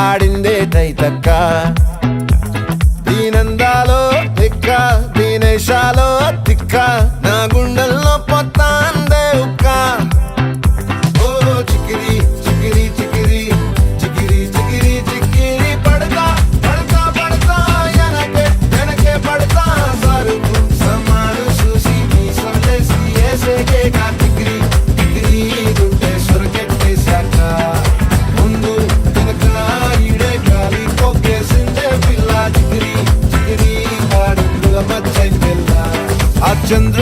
ఆడిందే తైతక్క దీనందాలో తిక్క దీనేశాలో తిక్క నా గుండెల్లో పొత్తాందే ఉక్క ఓ చికిరి చికిరి చికిరి చికిరి చికిరి చికిరి పడతా పడతా పడతా ఎనకే ఎనకే పడతా సరుకు సమాను చూసి నీ సొల్లేసి ఏసేకే కా చికిరి చికిరి గుంటే సొరకెట్టేశాక ముందు వెనక ఈడే గాలి కొక్కేసిందే పిల్ల చికిరి చికిరి ఆడుకుల మచ్చై పిల్ల ఆ చంద్ర